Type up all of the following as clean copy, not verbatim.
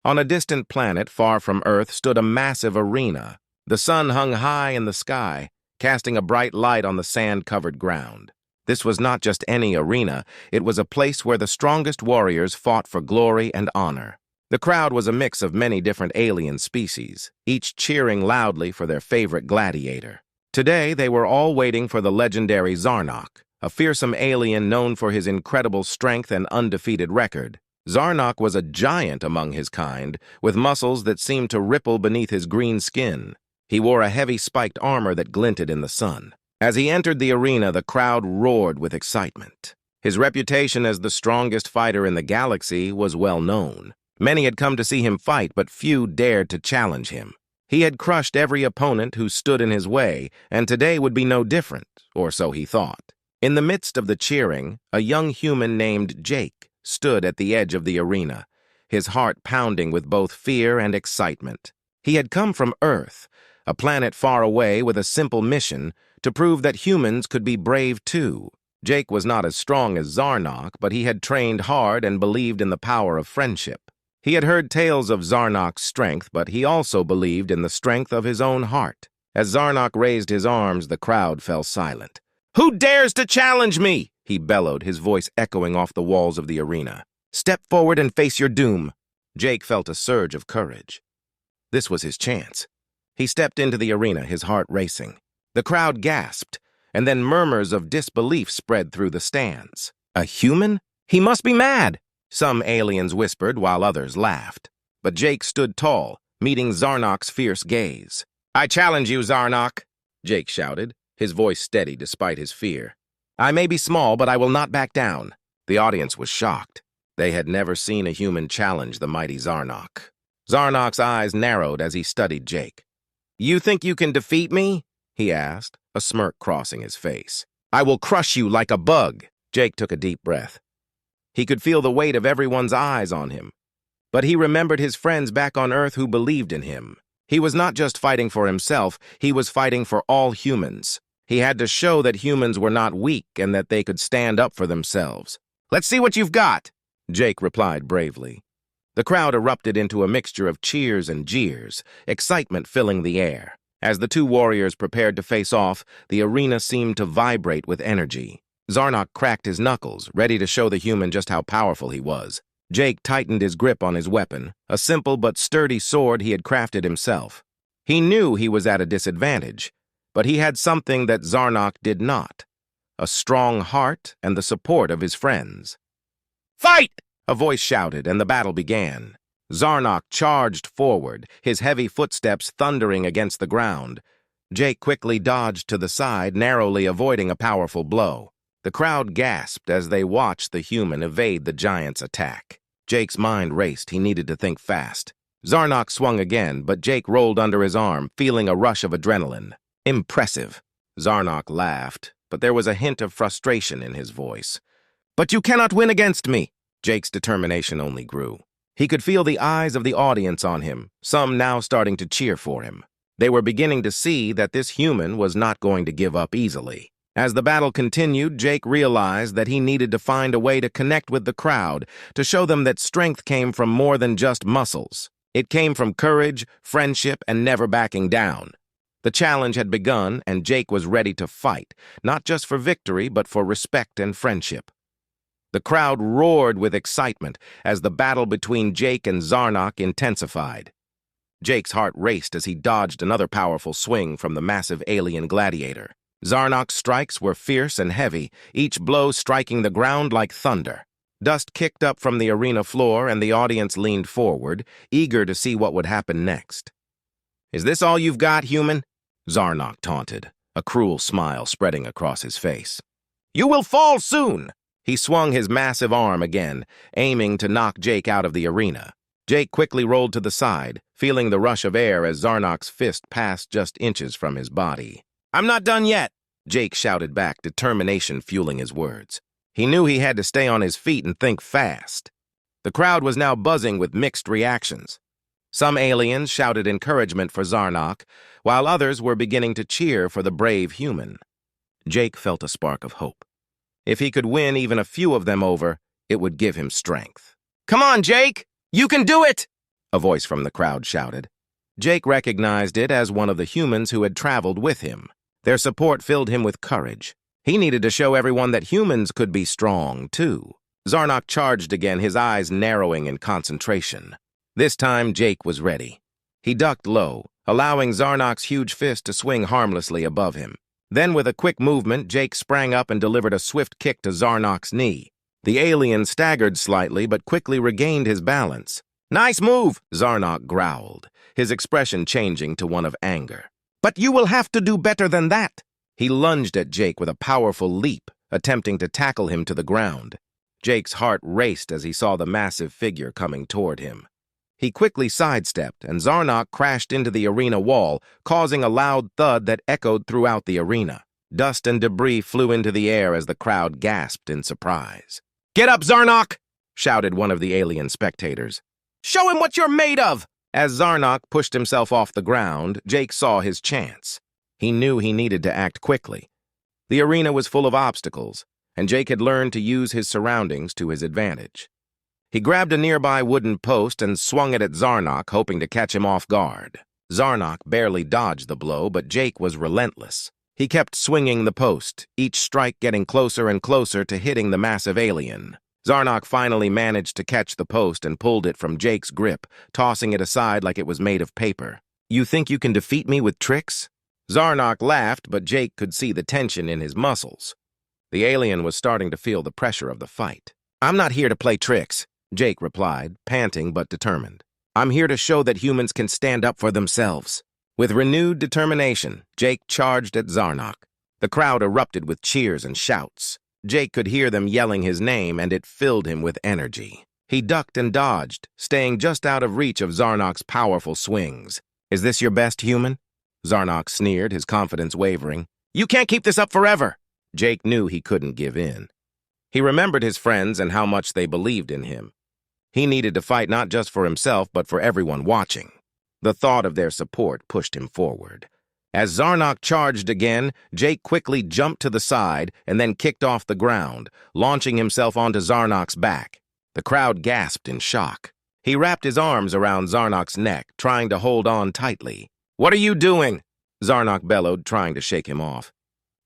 On a distant planet far from Earth stood a massive arena. The sun hung high in the sky, casting a bright light on the sand-covered ground. This was not just any arena, it was a place where the strongest warriors fought for glory and honor. The crowd was a mix of many different alien species, each cheering loudly for their favorite gladiator. Today, they were all waiting for the legendary Zarnok, a fearsome alien known for his incredible strength and undefeated record. Zarnok was a giant among his kind, with muscles that seemed to ripple beneath his green skin. He wore a heavy spiked armor that glinted in the sun. As he entered the arena, the crowd roared with excitement. His reputation as the strongest fighter in the galaxy was well known. Many had come to see him fight, but few dared to challenge him. He had crushed every opponent who stood in his way, and today would be no different, or so he thought. In the midst of the cheering, a young human named Jake stood at the edge of the arena, his heart pounding with both fear and excitement. He had come from Earth, a planet far away with a simple mission to prove that humans could be brave too. Jake was not as strong as Zarnok, but he had trained hard and believed in the power of friendship. He had heard tales of Zarnok's strength, but he also believed in the strength of his own heart. As Zarnok raised his arms, the crowd fell silent. "Who dares to challenge me?" he bellowed, his voice echoing off the walls of the arena. "Step forward and face your doom." Jake felt a surge of courage. This was his chance. He stepped into the arena, his heart racing. The crowd gasped, and then murmurs of disbelief spread through the stands. A human? He must be mad! Some aliens whispered while others laughed. But Jake stood tall, meeting Zarnok's fierce gaze. "I challenge you, Zarnok," Jake shouted, his voice steady despite his fear. "I may be small, but I will not back down." The audience was shocked. They had never seen a human challenge the mighty Zarnok. Zarnok's eyes narrowed as he studied Jake. "You think you can defeat me?" he asked, a smirk crossing his face. "I will crush you like a bug." Jake took a deep breath. He could feel the weight of everyone's eyes on him. But he remembered his friends back on Earth who believed in him. He was not just fighting for himself, he was fighting for all humans. He had to show that humans were not weak and that they could stand up for themselves. "Let's see what you've got," Jake replied bravely. The crowd erupted into a mixture of cheers and jeers, excitement filling the air. As the two warriors prepared to face off, the arena seemed to vibrate with energy. Zarnok cracked his knuckles, ready to show the human just how powerful he was. Jake tightened his grip on his weapon, a simple but sturdy sword he had crafted himself. He knew he was at a disadvantage, but he had something that Zarnok did not: a strong heart and the support of his friends. "Fight!" a voice shouted, and the battle began. Zarnok charged forward, his heavy footsteps thundering against the ground. Jake quickly dodged to the side, narrowly avoiding a powerful blow. The crowd gasped as they watched the human evade the giant's attack. Jake's mind raced. He needed to think fast. Zarnok swung again, but Jake rolled under his arm, feeling a rush of adrenaline. "Impressive." Zarnok laughed, but there was a hint of frustration in his voice. "But you cannot win against me." Jake's determination only grew. He could feel the eyes of the audience on him, some now starting to cheer for him. They were beginning to see that this human was not going to give up easily. As the battle continued, Jake realized that he needed to find a way to connect with the crowd, to show them that strength came from more than just muscles. It came from courage, friendship, and never backing down. The challenge had begun, and Jake was ready to fight, not just for victory, but for respect and friendship. The crowd roared with excitement as the battle between Jake and Zarnok intensified. Jake's heart raced as he dodged another powerful swing from the massive alien gladiator. Zarnok's strikes were fierce and heavy, each blow striking the ground like thunder. Dust kicked up from the arena floor, and the audience leaned forward, eager to see what would happen next. "Is this all you've got, human?" Zarnok taunted, a cruel smile spreading across his face. "You will fall soon!" He swung his massive arm again, aiming to knock Jake out of the arena. Jake quickly rolled to the side, feeling the rush of air as Zarnok's fist passed just inches from his body. "I'm not done yet," Jake shouted back, determination fueling his words. He knew he had to stay on his feet and think fast. The crowd was now buzzing with mixed reactions. Some aliens shouted encouragement for Zarnok, while others were beginning to cheer for the brave human. Jake felt a spark of hope. If he could win even a few of them over, it would give him strength. "Come on, Jake! You can do it!" a voice from the crowd shouted. Jake recognized it as one of the humans who had traveled with him. Their support filled him with courage. He needed to show everyone that humans could be strong, too. Zarnock charged again, his eyes narrowing in concentration. This time, Jake was ready. He ducked low, allowing Zarnock's huge fist to swing harmlessly above him. Then, with a quick movement, Jake sprang up and delivered a swift kick to Zarnock's knee. The alien staggered slightly, but quickly regained his balance. "Nice move," Zarnock growled, his expression changing to one of anger. "But you will have to do better than that." He lunged at Jake with a powerful leap, attempting to tackle him to the ground. Jake's heart raced as he saw the massive figure coming toward him. He quickly sidestepped, and Zarnock crashed into the arena wall, causing a loud thud that echoed throughout the arena. Dust and debris flew into the air as the crowd gasped in surprise. "Get up, Zarnock!" shouted one of the alien spectators. "Show him what you're made of!" As Zarnock pushed himself off the ground, Jake saw his chance. He knew he needed to act quickly. The arena was full of obstacles, and Jake had learned to use his surroundings to his advantage. He grabbed a nearby wooden post and swung it at Zarnock, hoping to catch him off guard. Zarnock barely dodged the blow, but Jake was relentless. He kept swinging the post, each strike getting closer and closer to hitting the massive alien. Zarnock finally managed to catch the post and pulled it from Jake's grip, tossing it aside like it was made of paper. "You think you can defeat me with tricks?" Zarnock laughed, but Jake could see the tension in his muscles. The alien was starting to feel the pressure of the fight. "I'm not here to play tricks," Jake replied, panting but determined. "I'm here to show that humans can stand up for themselves." With renewed determination, Jake charged at Zarnock. The crowd erupted with cheers and shouts. Jake could hear them yelling his name, and it filled him with energy. He ducked and dodged, staying just out of reach of Zarnock's powerful swings. "Is this your best, human?" Zarnock sneered, his confidence wavering. "You can't keep this up forever." Jake knew he couldn't give in. He remembered his friends and how much they believed in him. He needed to fight not just for himself, but for everyone watching. The thought of their support pushed him forward. As Zarnock charged again, Jake quickly jumped to the side and then kicked off the ground, launching himself onto Zarnock's back. The crowd gasped in shock. He wrapped his arms around Zarnock's neck, trying to hold on tightly. "What are you doing?" Zarnock bellowed, trying to shake him off.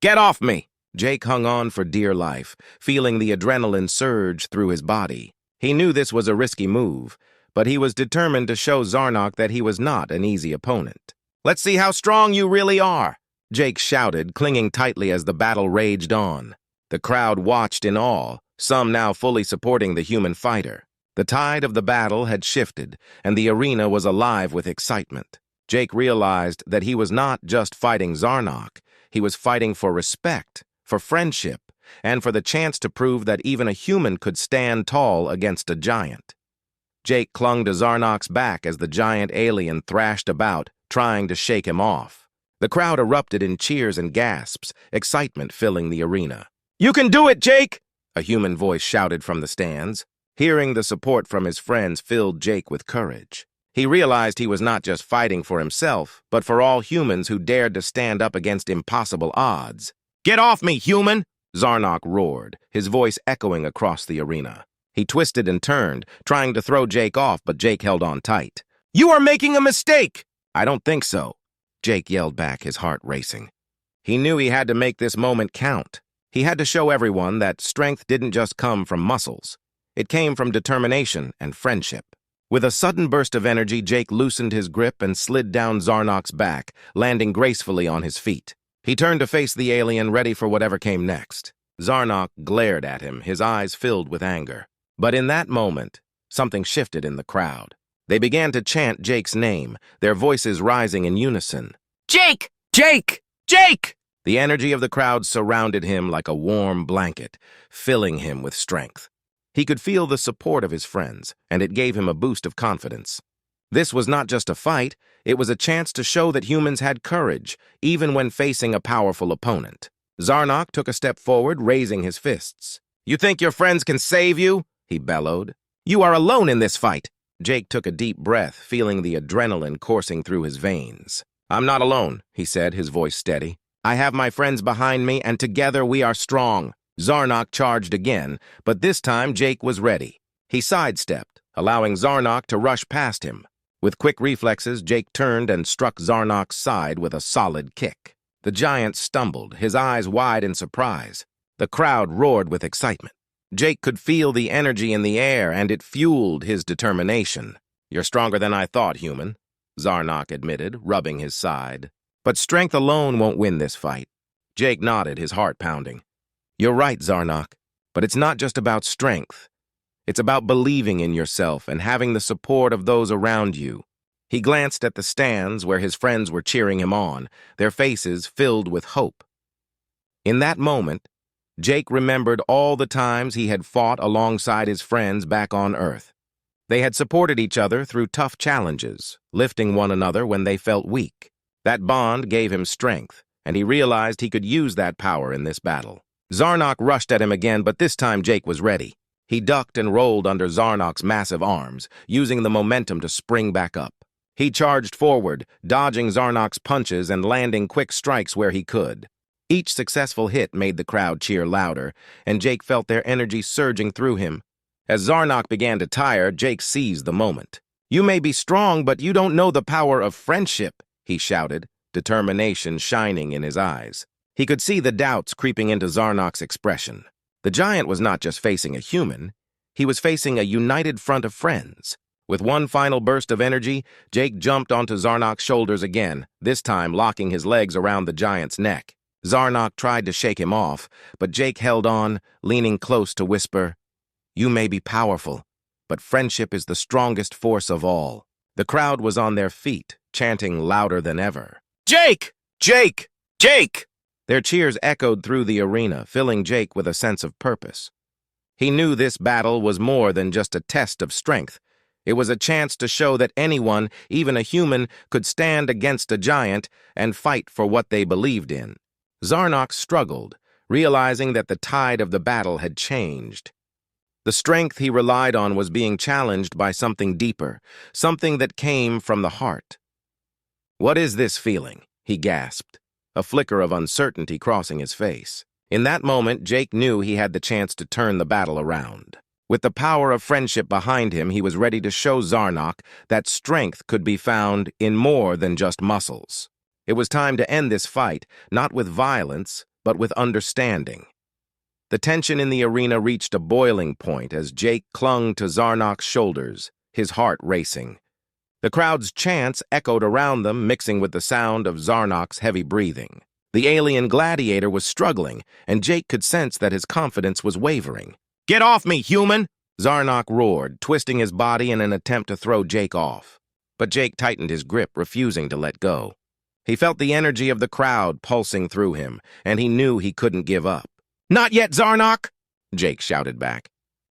"Get off me!" Jake hung on for dear life, feeling the adrenaline surge through his body. He knew this was a risky move, but he was determined to show Zarnock that he was not an easy opponent. "Let's see how strong you really are," Jake shouted, clinging tightly as the battle raged on. The crowd watched in awe, some now fully supporting the human fighter. The tide of the battle had shifted, and the arena was alive with excitement. Jake realized that he was not just fighting Zarnock, he was fighting for respect, for friendship, and for the chance to prove that even a human could stand tall against a giant. Jake clung to Zarnock's back as the giant alien thrashed about, trying to shake him off. The crowd erupted in cheers and gasps, excitement filling the arena. "You can do it, Jake!" a human voice shouted from the stands. Hearing the support from his friends filled Jake with courage. He realized he was not just fighting for himself, but for all humans who dared to stand up against impossible odds. "Get off me, human!" Zarnock roared, his voice echoing across the arena. He twisted and turned, trying to throw Jake off, but Jake held on tight. "You are making a mistake!" "I don't think so," Jake yelled back, his heart racing. He knew he had to make this moment count. He had to show everyone that strength didn't just come from muscles. It came from determination and friendship. With a sudden burst of energy, Jake loosened his grip and slid down Zarnock's back, landing gracefully on his feet. He turned to face the alien, ready for whatever came next. Zarnock glared at him, his eyes filled with anger. But in that moment, something shifted in the crowd. They began to chant Jake's name, their voices rising in unison. "Jake! Jake! Jake!" The energy of the crowd surrounded him like a warm blanket, filling him with strength. He could feel the support of his friends, and it gave him a boost of confidence. This was not just a fight, it was a chance to show that humans had courage, even when facing a powerful opponent. Zarnock took a step forward, raising his fists. "You think your friends can save you?" he bellowed. "You are alone in this fight." Jake took a deep breath, feeling the adrenaline coursing through his veins. "I'm not alone," he said, his voice steady. "I have my friends behind me, and together we are strong." Zarnock charged again, but this time Jake was ready. He sidestepped, allowing Zarnock to rush past him. With quick reflexes, Jake turned and struck Zarnok's side with a solid kick. The giant stumbled, his eyes wide in surprise. The crowd roared with excitement. Jake could feel the energy in the air, and it fueled his determination. "You're stronger than I thought, human," Zarnok admitted, rubbing his side. "But strength alone won't win this fight." Jake nodded, his heart pounding. "You're right, Zarnok, but it's not just about strength. It's about believing in yourself and having the support of those around you." He glanced at the stands where his friends were cheering him on, their faces filled with hope. In that moment, Jake remembered all the times he had fought alongside his friends back on Earth. They had supported each other through tough challenges, lifting one another when they felt weak. That bond gave him strength, and he realized he could use that power in this battle. Zarnok rushed at him again, but this time Jake was ready. He ducked and rolled under Zarnok's massive arms, using the momentum to spring back up. He charged forward, dodging Zarnok's punches and landing quick strikes where he could. Each successful hit made the crowd cheer louder, and Jake felt their energy surging through him. As Zarnok began to tire, Jake seized the moment. "You may be strong, but you don't know the power of friendship," he shouted, determination shining in his eyes. He could see the doubts creeping into Zarnok's expression. The giant was not just facing a human, he was facing a united front of friends. With one final burst of energy, Jake jumped onto Zarnok's shoulders again, this time locking his legs around the giant's neck. Zarnok tried to shake him off, but Jake held on, leaning close to whisper, "You may be powerful, but friendship is the strongest force of all." The crowd was on their feet, chanting louder than ever. "Jake! Jake! Jake!" Their cheers echoed through the arena, filling Jake with a sense of purpose. He knew this battle was more than just a test of strength. It was a chance to show that anyone, even a human, could stand against a giant and fight for what they believed in. Zarnok struggled, realizing that the tide of the battle had changed. The strength he relied on was being challenged by something deeper, something that came from the heart. "What is this feeling?" he gasped, a flicker of uncertainty crossing his face. In that moment, Jake knew he had the chance to turn the battle around. With the power of friendship behind him, he was ready to show Zarnok that strength could be found in more than just muscles. It was time to end this fight, not with violence, but with understanding. The tension in the arena reached a boiling point as Jake clung to Zarnok's shoulders, his heart racing. The crowd's chants echoed around them, mixing with the sound of Zarnok's heavy breathing. The alien gladiator was struggling, and Jake could sense that his confidence was wavering. "Get off me, human!" Zarnok roared, twisting his body in an attempt to throw Jake off. But Jake tightened his grip, refusing to let go. He felt the energy of the crowd pulsing through him, and he knew he couldn't give up. "Not yet, Zarnok!" Jake shouted back.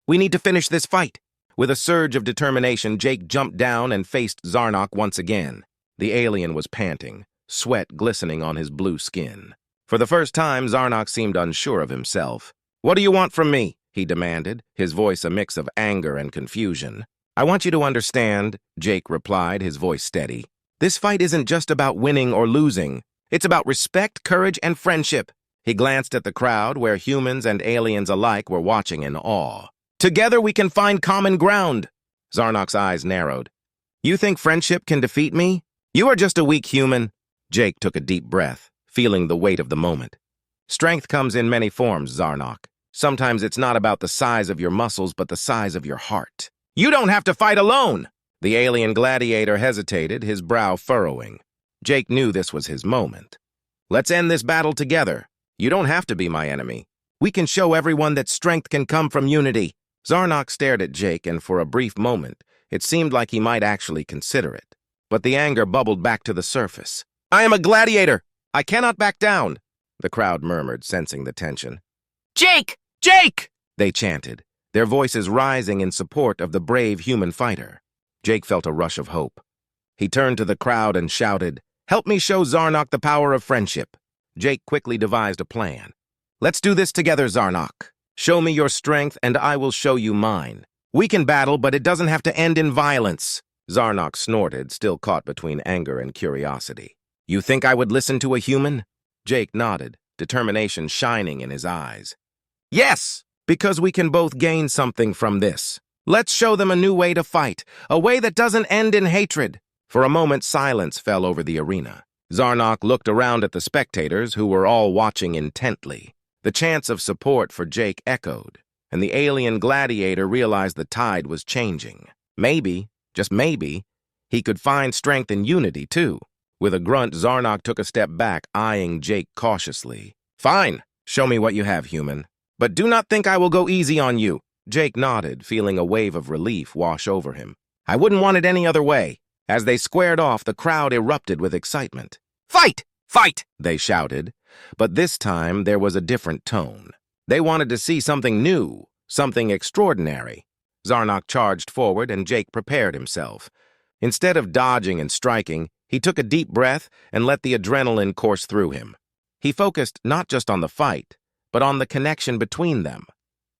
"We need to finish this fight." With a surge of determination, Jake jumped down and faced Zarnok once again. The alien was panting, sweat glistening on his blue skin. For the first time, Zarnok seemed unsure of himself. "What do you want from me?" he demanded, his voice a mix of anger and confusion. "I want you to understand," Jake replied, his voice steady. "This fight isn't just about winning or losing. It's about respect, courage, and friendship." He glanced at the crowd, where humans and aliens alike were watching in awe. "Together we can find common ground." Zarnok's eyes narrowed. "You think friendship can defeat me? You are just a weak human." Jake took a deep breath, feeling the weight of the moment. "Strength comes in many forms, Zarnok. Sometimes it's not about the size of your muscles, but the size of your heart." "You don't have to fight alone!" The alien gladiator hesitated, his brow furrowing. Jake knew this was his moment. "Let's end this battle together. You don't have to be my enemy. We can show everyone that strength can come from unity." Zarnok stared at Jake, and for a brief moment, it seemed like he might actually consider it. But the anger bubbled back to the surface. "I am a gladiator! I cannot back down!" The crowd murmured, sensing the tension. "Jake! Jake!" they chanted, their voices rising in support of the brave human fighter. Jake felt a rush of hope. He turned to the crowd and shouted, "Help me show Zarnok the power of friendship." Jake quickly devised a plan. "Let's do this together, Zarnok. Show me your strength, and I will show you mine. We can battle, but it doesn't have to end in violence." Zarnok snorted, still caught between anger and curiosity. "You think I would listen to a human?" Jake nodded, determination shining in his eyes. "Yes, because we can both gain something from this. Let's show them a new way to fight, a way that doesn't end in hatred." For a moment, silence fell over the arena. Zarnok looked around at the spectators, who were all watching intently. The chants of support for Jake echoed, and the alien gladiator realized the tide was changing. Maybe, just maybe, he could find strength in unity, too. With a grunt, Zarnok took a step back, eyeing Jake cautiously. "Fine, show me what you have, human. But do not think I will go easy on you." Jake nodded, feeling a wave of relief wash over him. "I wouldn't want it any other way." As they squared off, the crowd erupted with excitement. "Fight! Fight!" they shouted. But this time, there was a different tone. They wanted to see something new, something extraordinary. Zarnok charged forward, and Jake prepared himself. Instead of dodging and striking, he took a deep breath and let the adrenaline course through him. He focused not just on the fight, but on the connection between them.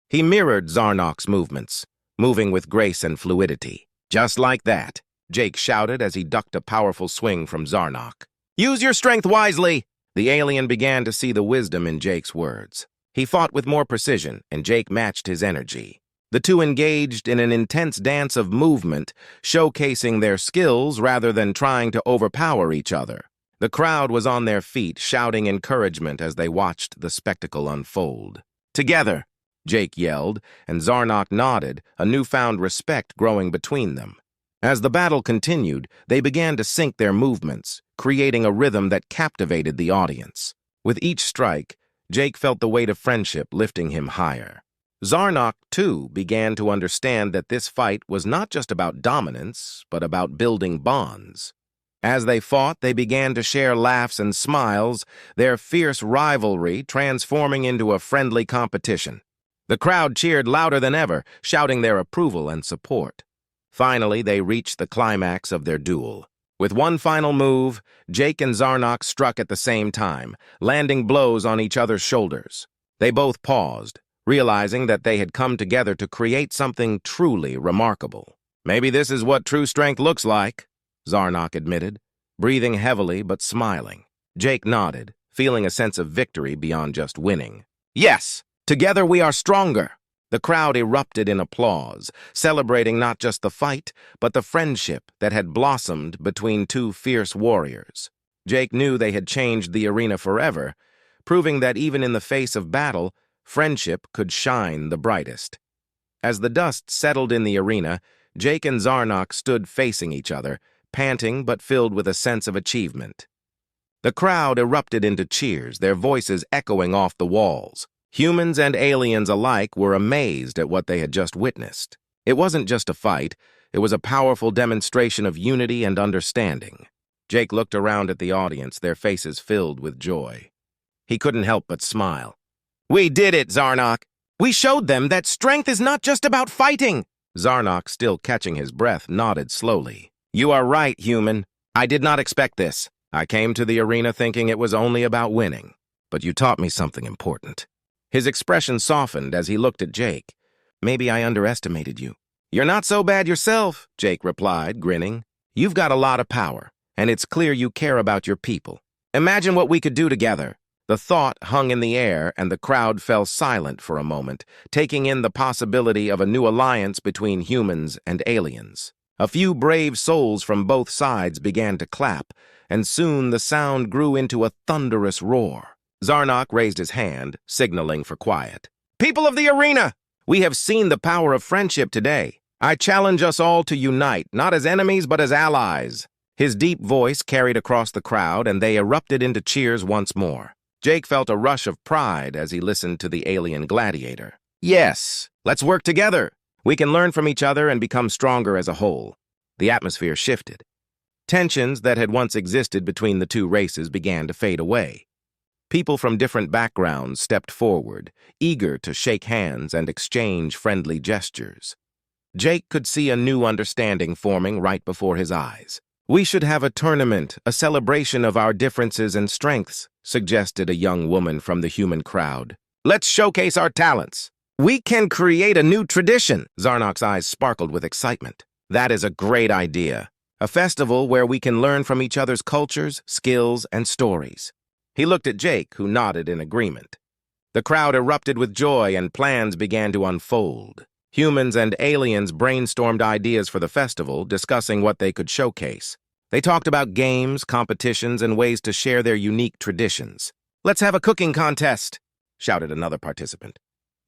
He mirrored Zarnok's movements, moving with grace and fluidity. "Just like that," Jake shouted as he ducked a powerful swing from Zarnok. "Use your strength wisely!" The alien began to see the wisdom in Jake's words. He fought with more precision, and Jake matched his energy. The two engaged in an intense dance of movement, showcasing their skills rather than trying to overpower each other. The crowd was on their feet, shouting encouragement as they watched the spectacle unfold. "Together!" Jake yelled, and Zarnok nodded, a newfound respect growing between them. As the battle continued, they began to sync their movements, creating a rhythm that captivated the audience. With each strike, Jake felt the weight of friendship lifting him higher. Zarnok, too, began to understand that this fight was not just about dominance, but about building bonds. As they fought, they began to share laughs and smiles, their fierce rivalry transforming into a friendly competition. The crowd cheered louder than ever, shouting their approval and support. Finally, they reached the climax of their duel. With one final move, Jake and Zarnok struck at the same time, landing blows on each other's shoulders. They both paused, realizing that they had come together to create something truly remarkable. "Maybe this is what true strength looks like," Zarnok admitted, breathing heavily but smiling. Jake nodded, feeling a sense of victory beyond just winning. "Yes, together we are stronger." The crowd erupted in applause, celebrating not just the fight, but the friendship that had blossomed between two fierce warriors. Jake knew they had changed the arena forever, proving that even in the face of battle, friendship could shine the brightest. As the dust settled in the arena, Jake and Zarnok stood facing each other, panting but filled with a sense of achievement. The crowd erupted into cheers, their voices echoing off the walls. Humans and aliens alike were amazed at what they had just witnessed. It wasn't just a fight, it was a powerful demonstration of unity and understanding. Jake looked around at the audience, their faces filled with joy. He couldn't help but smile. "We did it, Zarnok! We showed them that strength is not just about fighting!" Zarnok, still catching his breath, nodded slowly. "You are right, human. I did not expect this. I came to the arena thinking it was only about winning. But you taught me something important." His expression softened as he looked at Jake. "Maybe I underestimated you." "You're not so bad yourself," Jake replied, grinning. "You've got a lot of power, and it's clear you care about your people. Imagine what we could do together." The thought hung in the air, and the crowd fell silent for a moment, taking in the possibility of a new alliance between humans and aliens. A few brave souls from both sides began to clap, and soon the sound grew into a thunderous roar. Zarnok raised his hand, signaling for quiet. "People of the arena, we have seen the power of friendship today. I challenge us all to unite, not as enemies but as allies." His deep voice carried across the crowd, and they erupted into cheers once more. Jake felt a rush of pride as he listened to the alien gladiator. "Yes, let's work together. We can learn from each other and become stronger as a whole." The atmosphere shifted. Tensions that had once existed between the two races began to fade away. People from different backgrounds stepped forward, eager to shake hands and exchange friendly gestures. Jake could see a new understanding forming right before his eyes. "We should have a tournament, a celebration of our differences and strengths," suggested a young woman from the human crowd. "Let's showcase our talents. We can create a new tradition." Zarnok's eyes sparkled with excitement. "That is a great idea. A festival where we can learn from each other's cultures, skills, and stories." He looked at Jake, who nodded in agreement. The crowd erupted with joy, and plans began to unfold. Humans and aliens brainstormed ideas for the festival, discussing what they could showcase. They talked about games, competitions, and ways to share their unique traditions. "Let's have a cooking contest," shouted another participant.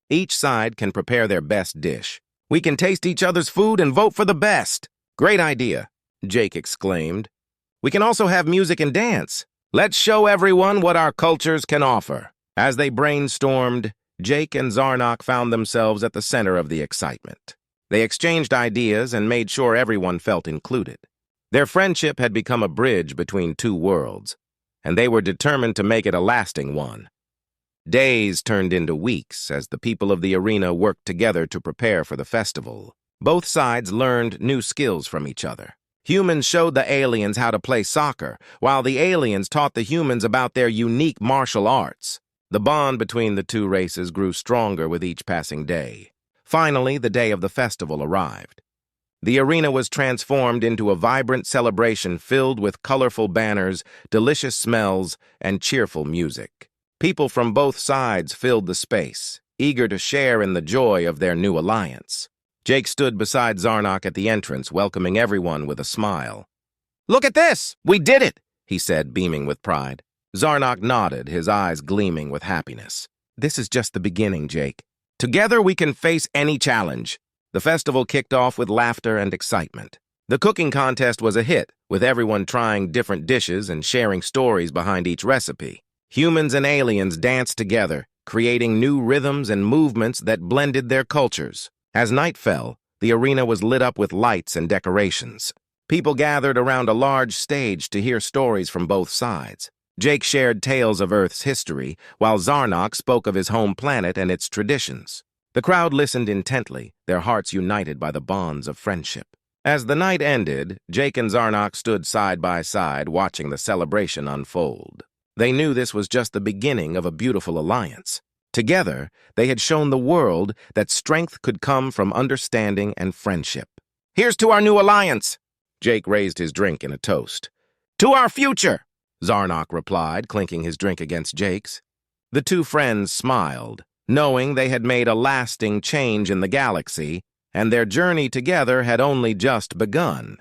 "Each side can prepare their best dish. We can taste each other's food and vote for the best." "Great idea," Jake exclaimed. "We can also have music and dance. Let's show everyone what our cultures can offer." As they brainstormed, Jake and Zarnock found themselves at the center of the excitement. They exchanged ideas and made sure everyone felt included. Their friendship had become a bridge between two worlds, and they were determined to make it a lasting one. Days turned into weeks as the people of the arena worked together to prepare for the festival. Both sides learned new skills from each other. Humans showed the aliens how to play soccer, while the aliens taught the humans about their unique martial arts. The bond between the two races grew stronger with each passing day. Finally, the day of the festival arrived. The arena was transformed into a vibrant celebration filled with colorful banners, delicious smells, and cheerful music. People from both sides filled the space, eager to share in the joy of their new alliance. Jake stood beside Zarnock at the entrance, welcoming everyone with a smile. "Look at this! We did it!" he said, beaming with pride. Zarnock nodded, his eyes gleaming with happiness. "This is just the beginning, Jake. Together we can face any challenge." The festival kicked off with laughter and excitement. The cooking contest was a hit, with everyone trying different dishes and sharing stories behind each recipe. Humans and aliens danced together, creating new rhythms and movements that blended their cultures. As night fell, the arena was lit up with lights and decorations. People gathered around a large stage to hear stories from both sides. Jake shared tales of Earth's history, while Zarnock spoke of his home planet and its traditions. The crowd listened intently, their hearts united by the bonds of friendship. As the night ended, Jake and Zarnock stood side by side, watching the celebration unfold. They knew this was just the beginning of a beautiful alliance. Together, they had shown the world that strength could come from understanding and friendship. "Here's to our new alliance!" Jake raised his drink in a toast. "To our future!" Zarnock replied, clinking his drink against Jake's. The two friends smiled, knowing they had made a lasting change in the galaxy, and their journey together had only just begun.